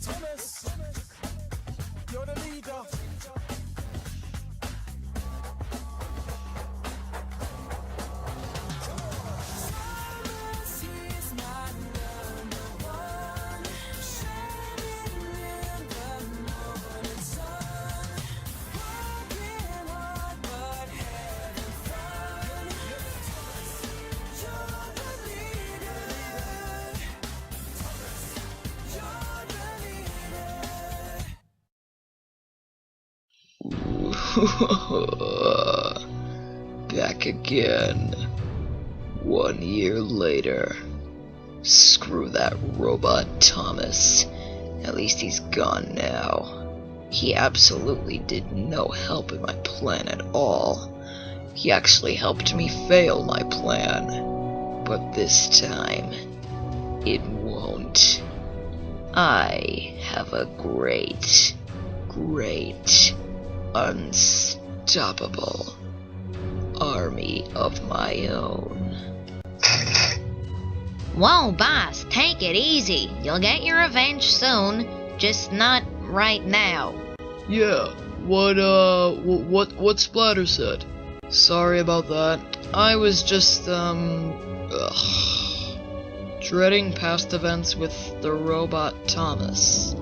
Thomas, you're the leader. Back again. 1 year later. Screw that robot Thomas. At least he's gone now. He absolutely did no help in my plan at all. He actually helped me fail my plan. But this time, it won't. I have a great, unstoppable army of my own. Whoa, boss, take it easy. You'll get your revenge soon, just not right now. Yeah, what Splatter said. Sorry about that. I was just, dreading past events with the robot Thomas.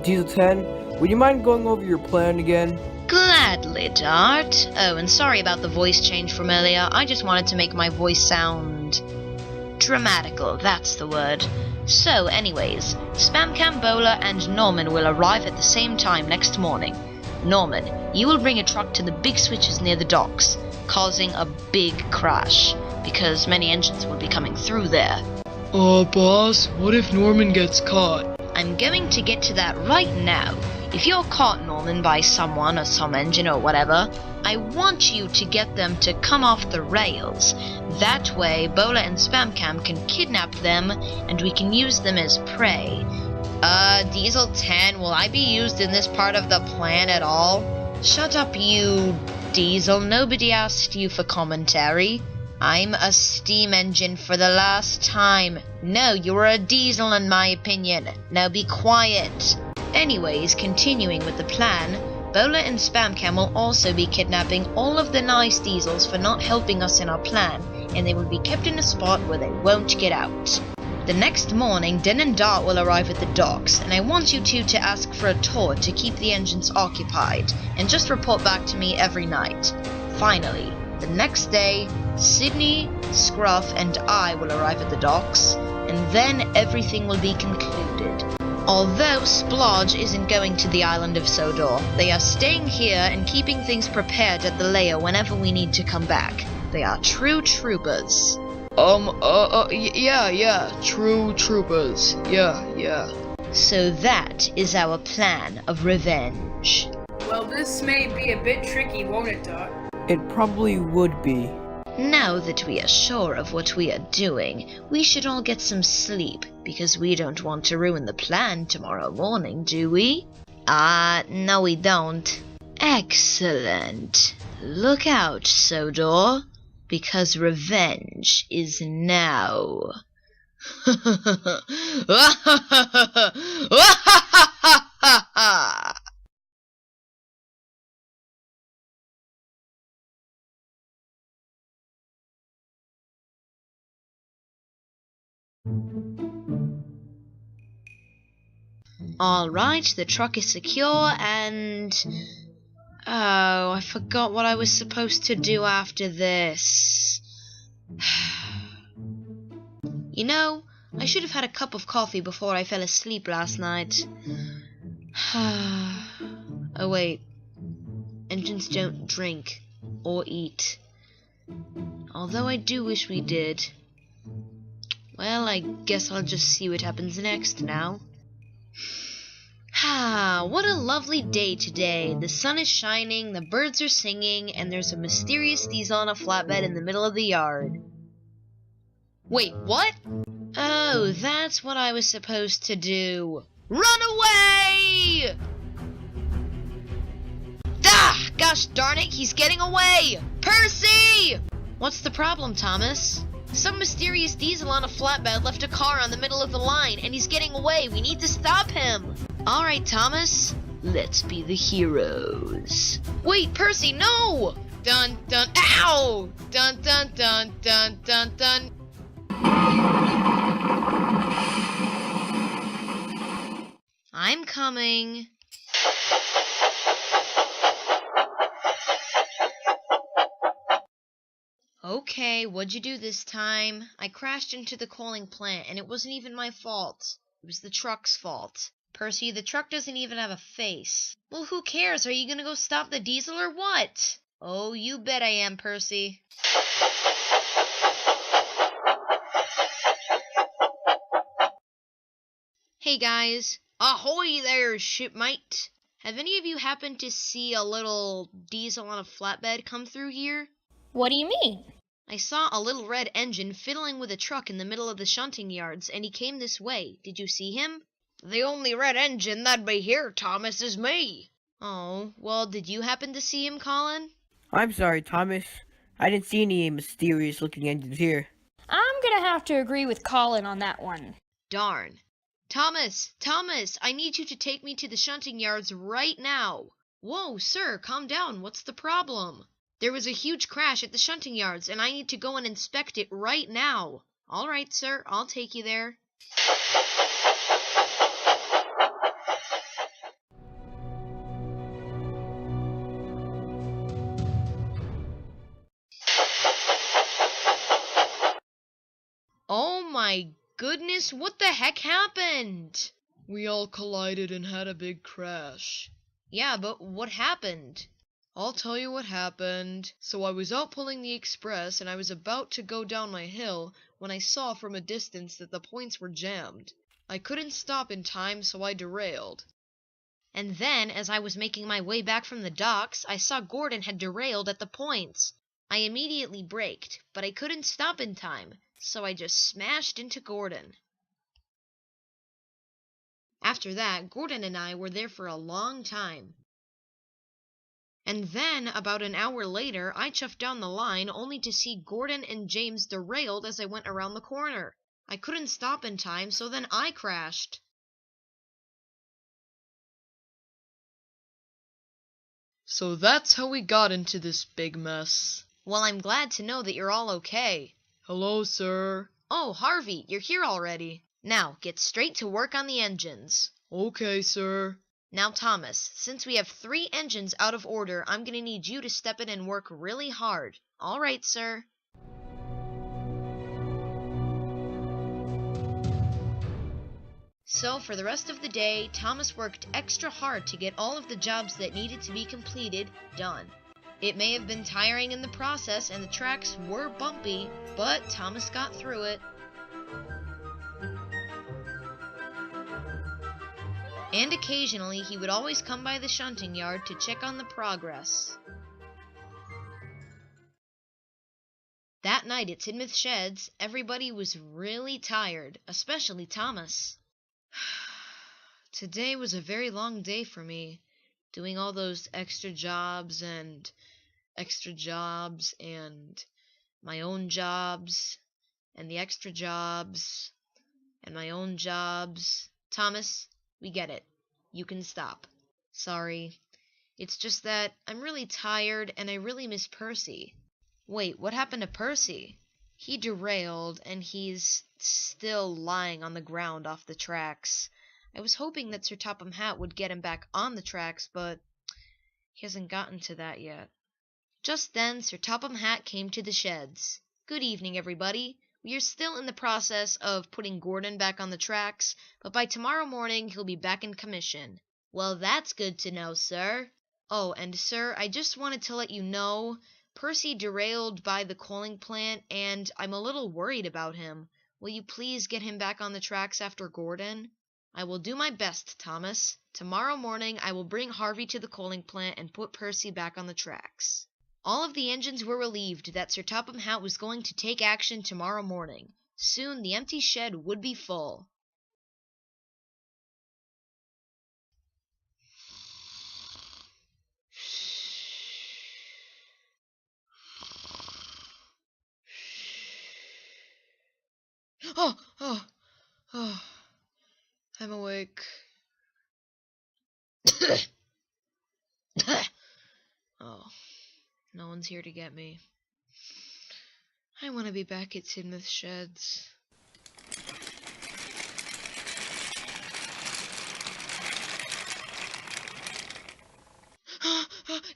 Diesel 10, would you mind going over your plan again? Gladly, Dart. Oh, and sorry about the voice change from earlier. I just wanted to make my voice sound dramatical, that's the word. So, anyways, Spamcam, Bowler, and Norman will arrive at the same time next morning. Norman, you will bring a truck to the big switches near the docks, causing a big crash, because many engines will be coming through there. Boss, what if Norman gets caught? I'm going to get to that right now. If you're caught, Norman, by someone or some engine or whatever, I want you to get them to come off the rails. That way, Bowler and Spamcam can kidnap them, and we can use them as prey. Diesel 10, will I be used in this part of the plan at all? Shut up, you Diesel. Nobody asked you for commentary. I'm a steam engine for the last time. No, you're a diesel in my opinion. Now be quiet. Anyways, continuing with the plan, Bowler and Spamcam will also be kidnapping all of the nice diesels for not helping us in our plan, and they will be kept in a spot where they won't get out. The next morning, Den and Dart will arrive at the docks, and I want you two to ask for a tour to keep the engines occupied, and just report back to me every night. Finally, the next day, Sydney, Scruff, and I will arrive at the docks, and then everything will be concluded. Although Splodge isn't going to the island of Sodor, they are staying here and keeping things prepared at the lair whenever we need to come back. They are true troopers. Yeah, true troopers. Yeah. So that is our plan of revenge. Well, this may be a bit tricky, won't it, Dot? It probably would be. Now that we are sure of what we are doing, we should all get some sleep, because we don't want to ruin the plan tomorrow morning, do we? No we don't. Excellent. Look out, Sodor, because revenge is now. Alright, the truck is secure and... Oh, I forgot what I was supposed to do after this. You know, I should have had a cup of coffee before I fell asleep last night. Oh wait, engines don't drink or eat. Although I do wish we did. Well, I guess I'll just see what happens next now. What a lovely day today. The sun is shining, the birds are singing, and there's a mysterious diesel on a flatbed in the middle of the yard. Wait, what? Oh, that's what I was supposed to do. Run away! Gosh darn it, he's getting away! Percy! What's the problem, Thomas? Some mysterious diesel on a flatbed left a car on the middle of the line, and he's getting away. We need to stop him. All right, Thomas. Let's be the heroes. Wait, Percy, no! Dun, dun, ow! Dun, dun, dun, dun, dun, dun. I'm coming. Okay, what'd you do this time? I crashed into the coaling plant, and it wasn't even my fault. It was the truck's fault. Percy, the truck doesn't even have a face. Well, who cares? Are you gonna go stop the diesel or what? Oh, you bet I am, Percy. Hey guys. Ahoy there, shipmate. Have any of you happened to see a little diesel on a flatbed come through here? What do you mean? I saw a little red engine fiddling with a truck in the middle of the shunting yards, and he came this way. Did you see him? The only red engine that'd be here, Thomas, is me. Oh, well, did you happen to see him, Colin? I'm sorry, Thomas. I didn't see any mysterious-looking engines here. I'm gonna have to agree with Colin on that one. Darn. Thomas, I need you to take me to the shunting yards right now. Whoa, sir, calm down. What's the problem? There was a huge crash at the shunting yards, and I need to go and inspect it right now. All right, sir, I'll take you there. Oh my goodness, what the heck happened? We all collided and had a big crash. Yeah, but what happened? I'll tell you what happened. So I was out pulling the express and I was about to go down my hill when I saw from a distance that the points were jammed. I couldn't stop in time, so I derailed. And then, as I was making my way back from the docks, I saw Gordon had derailed at the points. I immediately braked, but I couldn't stop in time, so I just smashed into Gordon. After that, Gordon and I were there for a long time. And then, about an hour later, I chuffed down the line only to see Gordon and James derailed as I went around the corner. I couldn't stop in time, so then I crashed. So that's how we got into this big mess. Well, I'm glad to know that you're all okay. Hello, sir. Oh, Harvey, you're here already. Now, get straight to work on the engines. Okay, sir. Now, Thomas, since we have 3 engines out of order, I'm going to need you to step in and work really hard. All right, sir. So, for the rest of the day, Thomas worked extra hard to get all of the jobs that needed to be completed done. It may have been tiring in the process and the tracks were bumpy, but Thomas got through it. And occasionally, he would always come by the shunting yard to check on the progress. That night at Tidmouth Sheds, everybody was really tired, especially Thomas. Today was a very long day for me, doing all those extra jobs and my own jobs and the extra jobs and my own jobs. Thomas, we get it. You can stop. Sorry. It's just that I'm really tired and I really miss Percy. Wait, what happened to Percy? He derailed and he's still lying on the ground off the tracks. I was hoping that Sir Topham Hatt would get him back on the tracks, but he hasn't gotten to that yet. Just then, Sir Topham Hatt came to the sheds. Good evening, everybody. We are still in the process of putting Gordon back on the tracks, but by tomorrow morning he'll be back in commission. Well, that's good to know, sir. Oh, and sir, I just wanted to let you know, Percy derailed by the coaling plant, and I'm a little worried about him. Will you please get him back on the tracks after Gordon? I will do my best, Thomas. Tomorrow morning I will bring Harvey to the coaling plant and put Percy back on the tracks. All of the engines were relieved that Sir Topham Hatt was going to take action tomorrow morning. Soon the empty shed would be full. Oh, I'm awake. Oh, no one's here to get me. I want to be back at Sidmouth Sheds.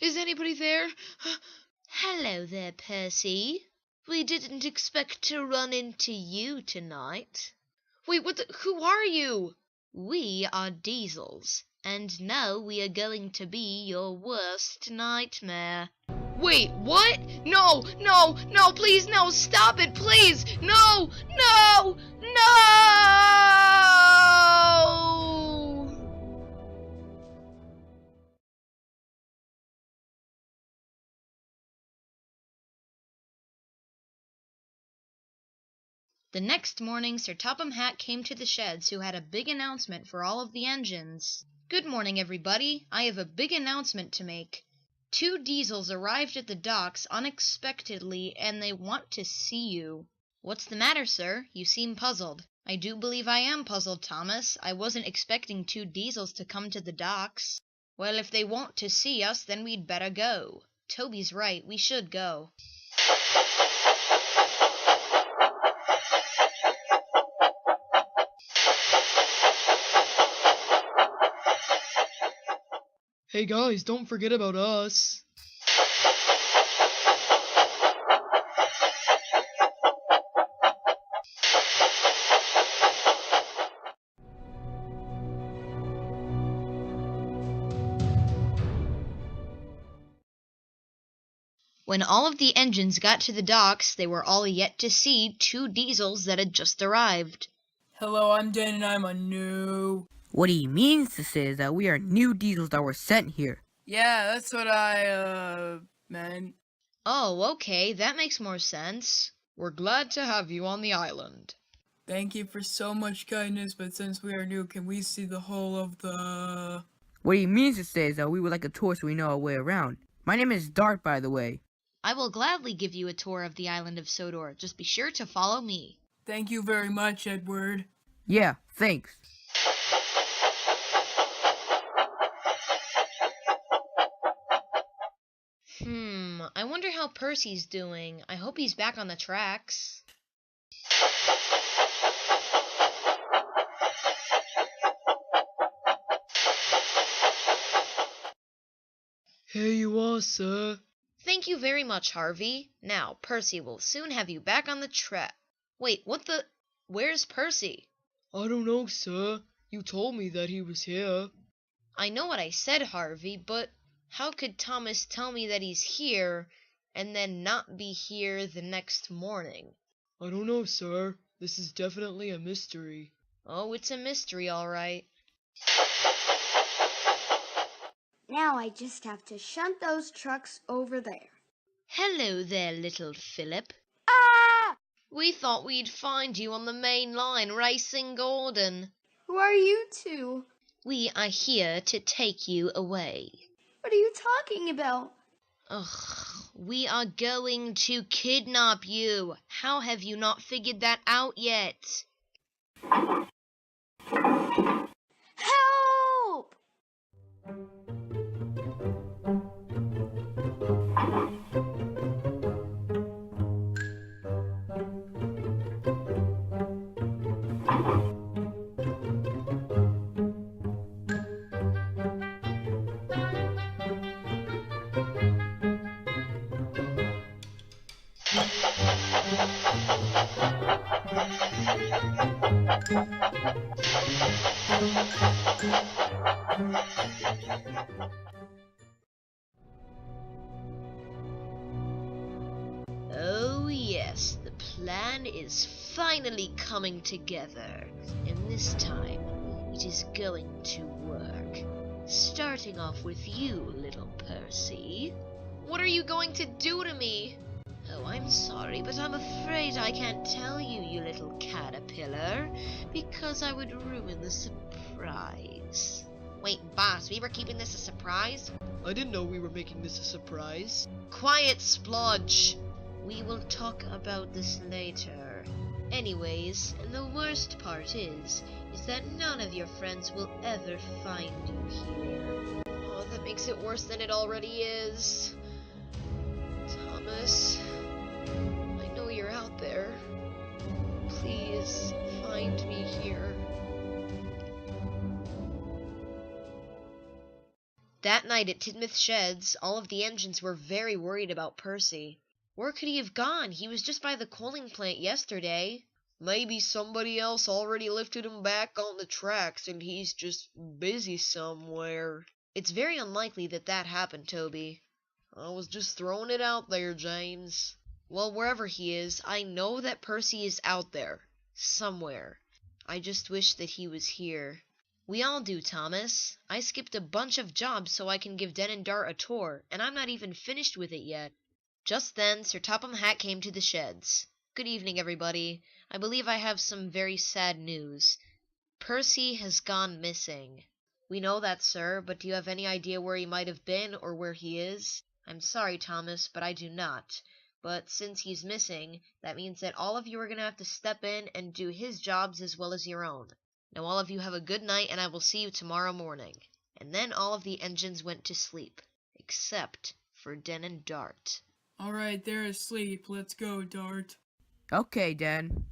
Is anybody there? Hello there, Percy. We didn't expect to run into you tonight. Wait, who are you? We are Diesels, and now we are going to be your worst nightmare. Wait, what? No, no, no, please, no, stop it, please! No, no, no! The next morning, Sir Topham Hatt came to the sheds, who had a big announcement for all of the engines. Good morning, everybody. I have a big announcement to make. 2 Diesels arrived at the docks unexpectedly, and they want to see you. What's the matter, sir? You seem puzzled. I do believe I am puzzled, Thomas. I wasn't expecting 2 Diesels to come to the docks. Well, if they want to see us, then we'd better go. Toby's right. We should go. Hey guys, don't forget about us. When all of the engines got to the docks, they were all yet to see 2 Diesels that had just arrived. Hello, I'm Dan and I'm a new... What he means to say is that we are new Diesels that were sent here. Yeah, that's what I, meant. Oh, okay, that makes more sense. We're glad to have you on the island. Thank you for so much kindness, but since we are new, can we see the whole of the... What he means to say is that we would like a tour so we know our way around. My name is Dart, by the way. I will gladly give you a tour of the island of Sodor. Just be sure to follow me. Thank you very much, Edward. Yeah, thanks. I wonder how Percy's doing. I hope he's back on the tracks. Here you are, sir. Thank you very much, Harvey. Now, Percy will soon have you back on the track. Wait, where's Percy? I don't know, sir. You told me that he was here. I know what I said, Harvey, but how could Thomas tell me that he's here and then not be here the next morning? I don't know, sir. This is definitely a mystery. Oh, it's a mystery, all right. Now I just have to shunt those trucks over there. Hello there, little Philip. Ah! We thought we'd find you on the main line racing Gordon. Who are you two? We are here to take you away. What are you talking about? Ugh, we are going to kidnap you. How have you not figured that out yet? Help! Oh yes, the plan is finally coming together, and this time it is going to work. Starting off with you, little Percy. What are you going to do to me? Oh, I'm sorry, but I'm afraid I can't tell you, you little caterpillar, because I would ruin the surprise. Wait, boss, we were keeping this a surprise? I didn't know we were making this a surprise. Quiet, Splodge! We will talk about this later. Anyways, and the worst part is that none of your friends will ever find you here. Oh, that makes it worse than it already is. Thomas, I know you're out there. Please find me here. That night at Tidmouth Sheds, all of the engines were very worried about Percy. Where could he have gone? He was just by the coaling plant yesterday. Maybe somebody else already lifted him back on the tracks and he's just busy somewhere. It's very unlikely that that happened, Toby. I was just throwing it out there, James. Well, wherever he is, I know that Percy is out there. Somewhere. I just wish that he was here. We all do, Thomas. I skipped a bunch of jobs so I can give Den and Dart a tour, and I'm not even finished with it yet. Just then, Sir Topham Hatt came to the sheds. Good evening, everybody. I believe I have some very sad news. Percy has gone missing. We know that, sir, but do you have any idea where he might have been or where he is? I'm sorry, Thomas, but I do not. But since he's missing, that means that all of you are going to have to step in and do his jobs as well as your own. Now all of you have a good night, and I will see you tomorrow morning. And then all of the engines went to sleep, except for Den and Dart. Alright, they're asleep. Let's go, Dart. Okay, Dan.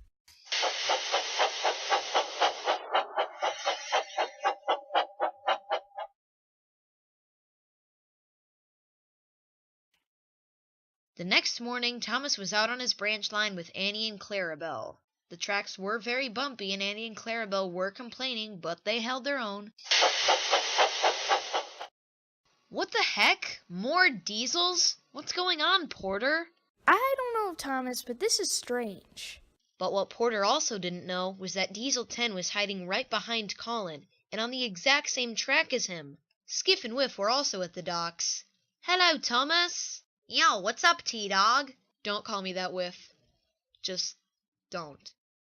The next morning, Thomas was out on his branch line with Annie and Clarabelle. The tracks were very bumpy, and Annie and Clarabelle were complaining, but they held their own. What the heck? More diesels? What's going on, Porter? I don't know, Thomas, but this is strange. But what Porter also didn't know was that Diesel 10 was hiding right behind Colin, and on the exact same track as him. Skiff and Whiff were also at the docks. Hello, Thomas! Yo, what's up, T-Dog? Don't call me that, Whiff. Just don't.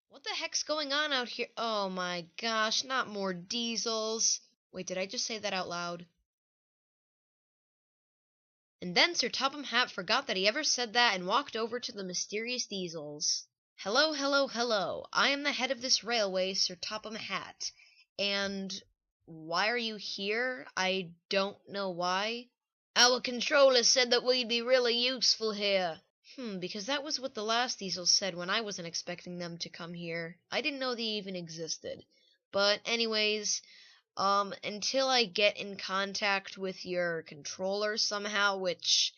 What the heck's going on out here? Oh my gosh, not more diesels. Wait, did I just say that out loud? And then Sir Topham Hatt forgot that he ever said that and walked over to the mysterious diesels. Hello, hello, hello. I am the head of this railway, Sir Topham Hatt. And why are you here? I don't know why. Our controller said that we'd be really useful here. Because that was what the last diesel said when I wasn't expecting them to come here. I didn't know they even existed. But anyways, until I get in contact with your controller somehow, which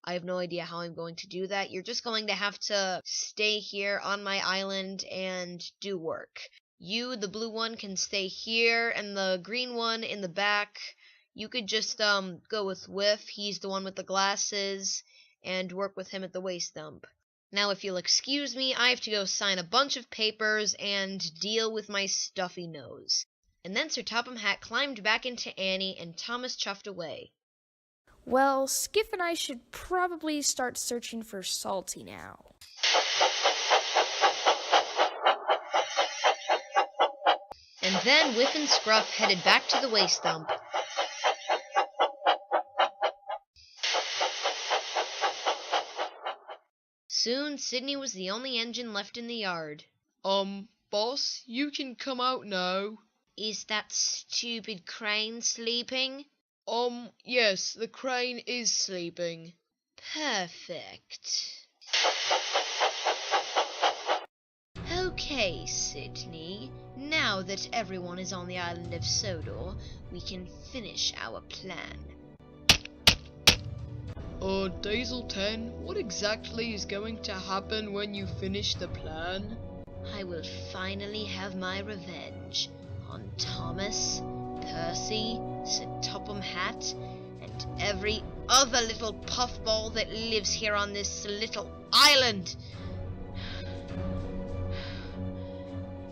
I have no idea how I'm going to do that, you're just going to have to stay here on my island and do work. You, the blue one, can stay here, and the green one in the back, you could just go with Whiff. He's the one with the glasses, and work with him at the waste dump. Now, if you'll excuse me, I have to go sign a bunch of papers and deal with my stuffy nose. And then Sir Topham Hatt climbed back into Annie, and Thomas chuffed away. Well, Skiff and I should probably start searching for Salty now. And then Whiff and Scruff headed back to the waste dump. Soon, Sydney was the only engine left in the yard. Boss, you can come out now. Is that stupid crane sleeping? Yes, the crane is sleeping. Perfect. Okay, Sydney. Now that everyone is on the island of Sodor, we can finish our plan. Diesel 10, what exactly is going to happen when you finish the plan? I will finally have my revenge on Thomas, Percy, Sir Topham Hatt, and every other little puffball that lives here on this little island.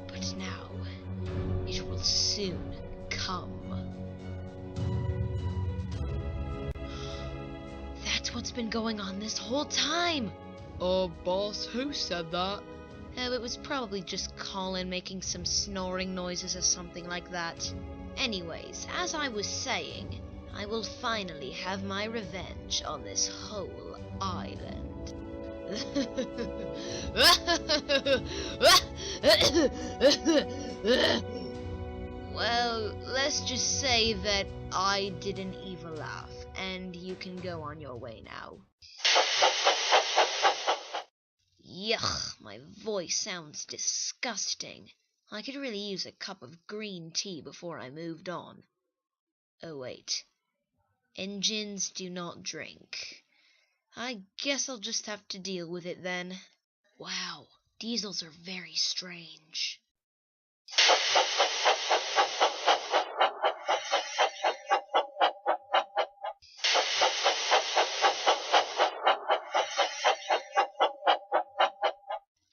But now, it will soon come. That's what's been going on this whole time. Boss, who said that? Oh, it was probably just Colin making some snoring noises or something like that. Anyways, as I was saying, I will finally have my revenge on this whole island. Well, let's just say that I did an evil laugh, and you can go on your way now. Yuck, my voice sounds disgusting. I could really use a cup of green tea before I moved on. Oh wait, engines do not drink. I guess I'll just have to deal with it then. Wow, diesels are very strange.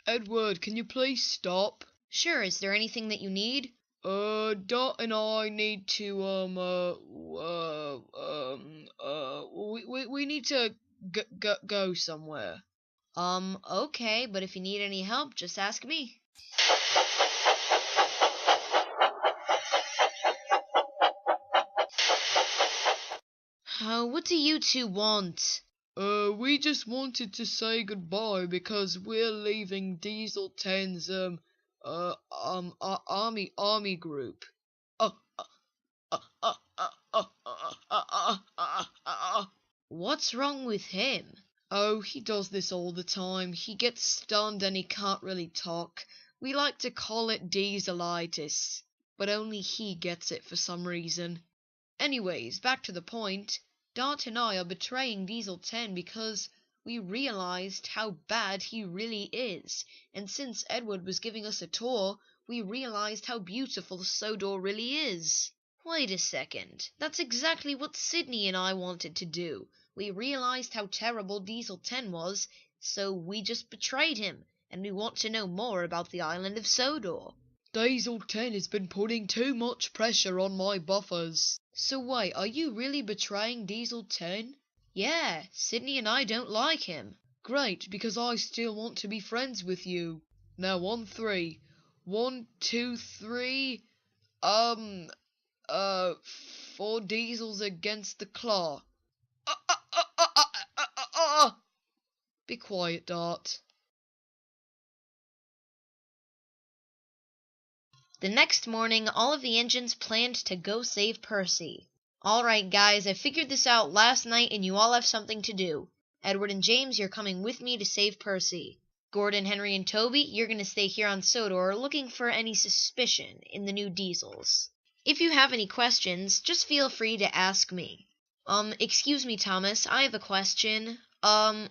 Edward, can you please stop? Sure, is there anything that you need? Dot and I need to, we need to go somewhere. Okay, but if you need any help, just ask me. What do you two want? We just wanted to say goodbye because we're leaving Diesel 10's, army group. What's wrong with him? Oh, he does this all the time. He gets stunned and he can't really talk. We like to call it dieselitis, but only he gets it for some reason. Anyways, back to the point. Dart and I are betraying Diesel 10 because we realized how bad he really is, and since Edward was giving us a tour, we realized how beautiful Sodor really is. Wait a second, that's exactly what Sydney and I wanted to do. We realized how terrible Diesel 10 was, so we just betrayed him, and we want to know more about the island of Sodor. Diesel 10 has been putting too much pressure on my buffers. So wait, are you really betraying Diesel 10? Yeah, Sydney and I don't like him. Great, because I still want to be friends with you. Now on 3. 1, 2, 3. 4 diesels against the claw. Be quiet, Dart. The next morning, all of the engines planned to go save Percy. Alright guys, I figured this out last night and you all have something to do. Edward and James, you're coming with me to save Percy. Gordon, Henry, and Toby, you're going to stay here on Sodor looking for any suspicion in the new diesels. If you have any questions, just feel free to ask me. Excuse me, Thomas, I have a question.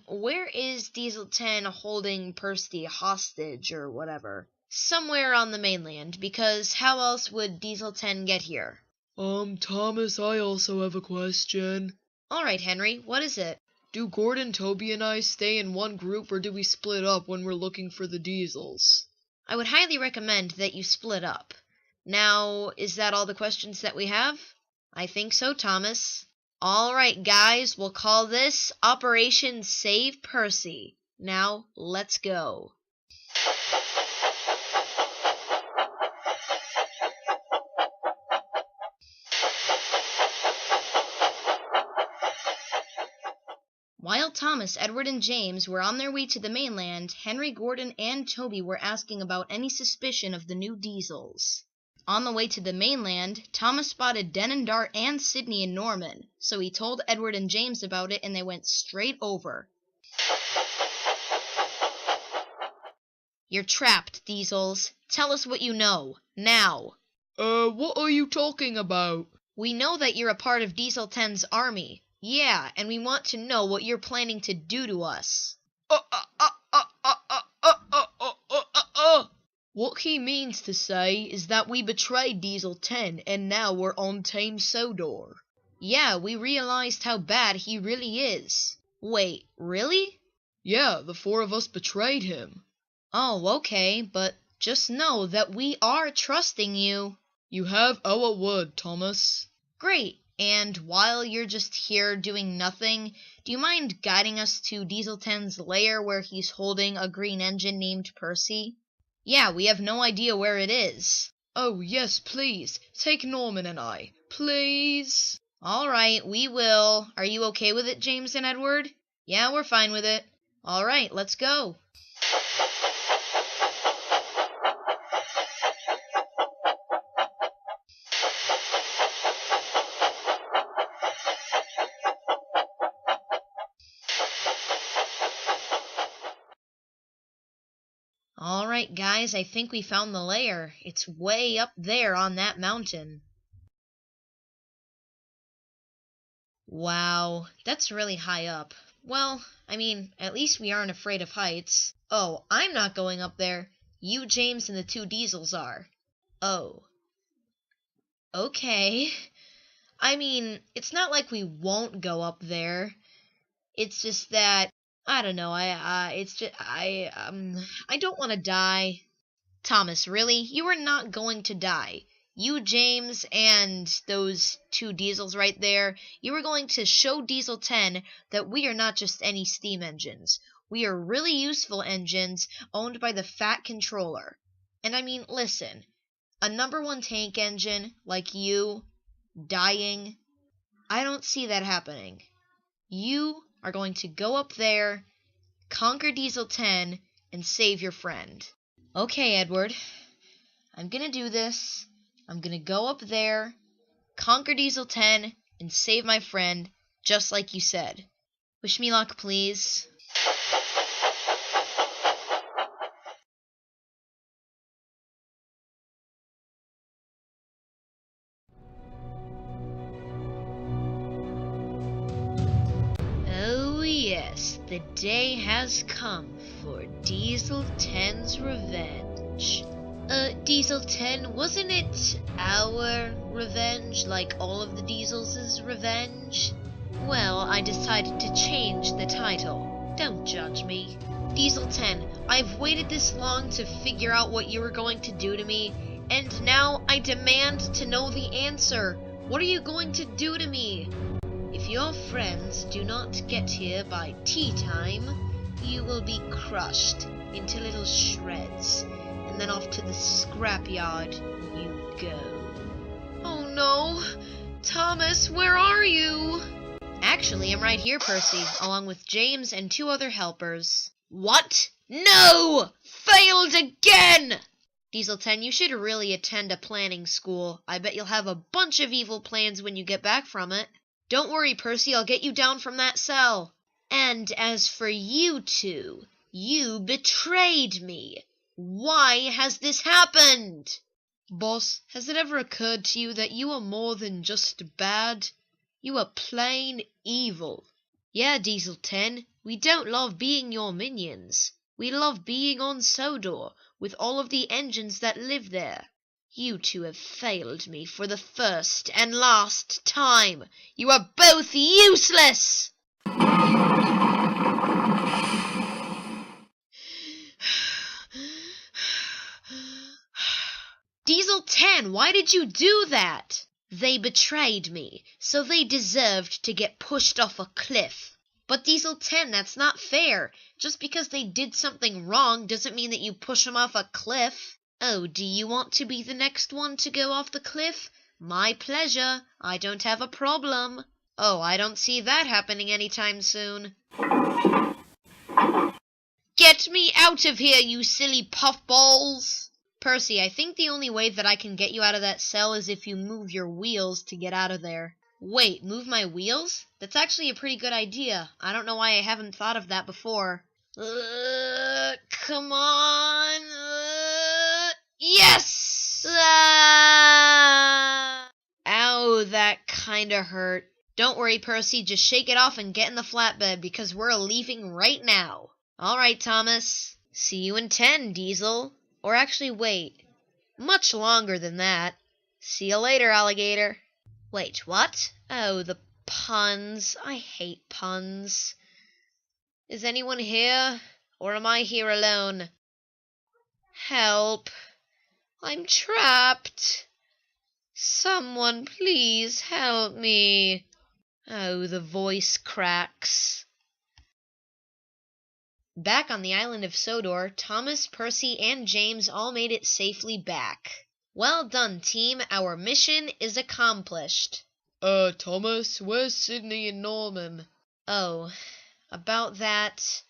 Where is Diesel 10 holding Percy hostage or whatever? Somewhere on the mainland, because how else would Diesel 10 get here? Thomas, I also have a question. Alright, Henry, what is it? Do Gordon, Toby, and I stay in one group, or do we split up when we're looking for the diesels? I would highly recommend that you split up. Now, is that all the questions that we have? I think so, Thomas. Alright, guys, we'll call this Operation Save Percy. Now, let's go. While Thomas, Edward, and James were on their way to the mainland, Henry, Gordon, and Toby were asking about any suspicion of the new diesels. On the way to the mainland, Thomas spotted Den and Dart and Sydney and Norman, so he told Edward and James about it and they went straight over. You're trapped, diesels. Tell us what you know, now. What are you talking about? We know that you're a part of Diesel 10's army. Yeah, and we want to know what you're planning to do to us. What he means to say is that we betrayed Diesel 10 and now we're on Team Sodor. Yeah, we realized how bad he really is. Wait, really? Yeah, the 4 of us betrayed him. Oh, okay, but just know that we are trusting you. You have our word, Thomas. Great. And while you're just here doing nothing, do you mind guiding us to Diesel 10's lair where he's holding a green engine named Percy? Yeah, we have no idea where it is. Oh, yes, please. Take Norman and I. Please. Alright, we will. Are you okay with it, James and Edward? Yeah, we're fine with it. Alright, let's go. Alright guys, I think we found the lair. It's way up there on that mountain. Wow, that's really high up. Well, I mean, at least we aren't afraid of heights. Oh, I'm not going up there. You, James, and the 2 Diesels are. Oh. Okay. I mean, it's not like we won't go up there. It's just that I don't know. I don't want to die. Thomas, really? You are not going to die. You, James, and those 2 Diesels right there, you are going to show Diesel 10 that we are not just any steam engines. We are really useful engines owned by the Fat Controller. And I mean, listen, a #1 tank engine like you dying, I don't see that happening. You are going to go up there, conquer Diesel 10, and save your friend. Okay, Edward, I'm gonna do this. I'm gonna go up there, conquer Diesel 10, and save my friend, just like you said. Wish me luck, please. Oh yes, the day has come for Diesel 10's revenge. Diesel 10, wasn't it our revenge, like all of the Diesels' revenge? Well, I decided to change the title. Don't judge me. Diesel 10, I've waited this long to figure out what you were going to do to me, and now I demand to know the answer. What are you going to do to me? If your friends do not get here by tea time, you will be crushed into little shreds, and then off to the scrapyard you go. Oh no! Thomas, where are you? Actually, I'm right here, Percy, along with James and 2 other helpers. What? No! Failed again! Diesel 10, you should really attend a planning school. I bet you'll have a bunch of evil plans when you get back from it. Don't worry, Percy, I'll get you down from that cell. And as for you 2, you betrayed me. Why has this happened? Boss, has it ever occurred to you that you are more than just bad? You are plain evil. Yeah, Diesel 10, we don't love being your minions. We love being on Sodor, with all of the engines that live there. You 2 have failed me for the first and last time. You are both useless! Diesel 10, why did you do that? They betrayed me, so they deserved to get pushed off a cliff. But Diesel 10, that's not fair. Just because they did something wrong doesn't mean that you push them off a cliff. Oh, do you want to be the next one to go off the cliff? My pleasure. I don't have a problem. Oh, I don't see that happening anytime soon. Get me out of here, you silly puffballs! Percy, I think the only way that I can get you out of that cell is if you move your wheels to get out of there. Wait, move my wheels? That's actually a pretty good idea. I don't know why I haven't thought of that before. Come on. Yes! Ow, that kinda hurt. Don't worry, Percy, just shake it off and get in the flatbed because we're leaving right now. Alright, Thomas. See you in 10, Diesel. Or actually, wait. Much longer than that. See you later, alligator. Wait, what? Oh, the puns. I hate puns. Is anyone here? Or am I here alone? Help. I'm trapped. Someone please help me. Oh, the voice cracks. Back on the island of Sodor, Thomas, Percy, and James all made it safely back. Well done, team. Our mission is accomplished. Thomas, where's Sydney and Norman? Oh, about that,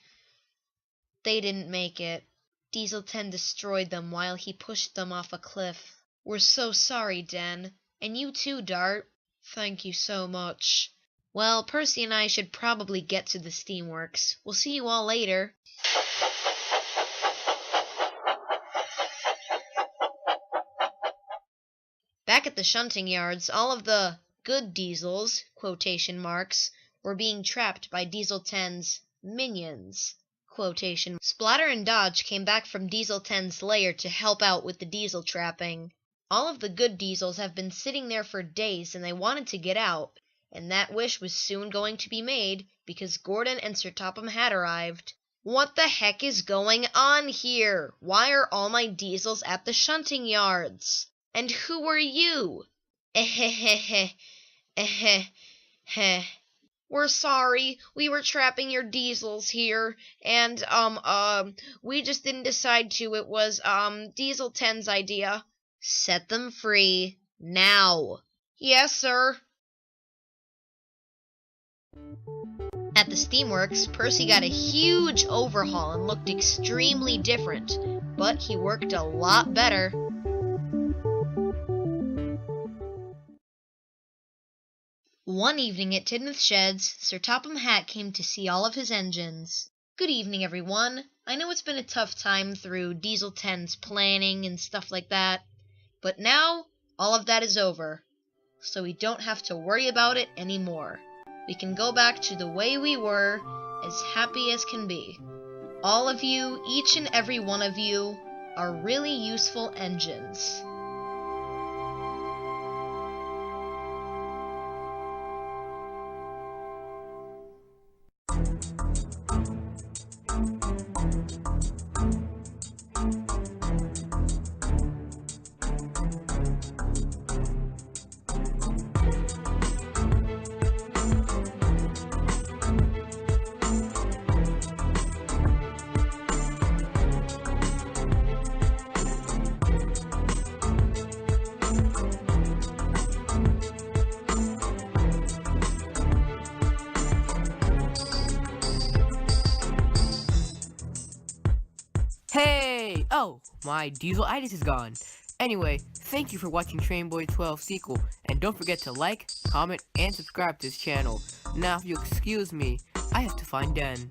they didn't make it. Diesel 10 destroyed them while he pushed them off a cliff. We're so sorry, Den. And you too, Dart. Thank you so much. Well, Percy and I should probably get to the steamworks. We'll see you all later. Back at the shunting yards, all of the good diesels, quotation marks, were being trapped by Diesel 10's minions. Quotation. Splatter and Dodge came back from Diesel 10's lair to help out with the diesel trapping. All of the good diesels have been sitting there for days and they wanted to get out, and that wish was soon going to be made because Gordon and Sir Topham had arrived. What the heck is going on here? Why are all my diesels at the shunting yards? And who are you? We're sorry, we were trapping your diesels here, and, we just didn't decide to. It was, Diesel 10's idea. Set them free, now. Yes, sir. At the steamworks, Percy got a huge overhaul and looked extremely different, but he worked a lot better. One evening at Tidmouth Sheds, Sir Topham Hatt came to see all of his engines. Good evening, everyone. I know it's been a tough time through Diesel 10's planning and stuff like that, but now all of that is over, so we don't have to worry about it anymore. We can go back to the way we were, as happy as can be. All of you, each and every one of you, are really useful engines. Hey! Oh, my diesel-itis is gone. Anyway, thank you for watching Train Boy 12 sequel, and don't forget to like, comment, and subscribe to this channel. Now, if you excuse me, I have to find Den.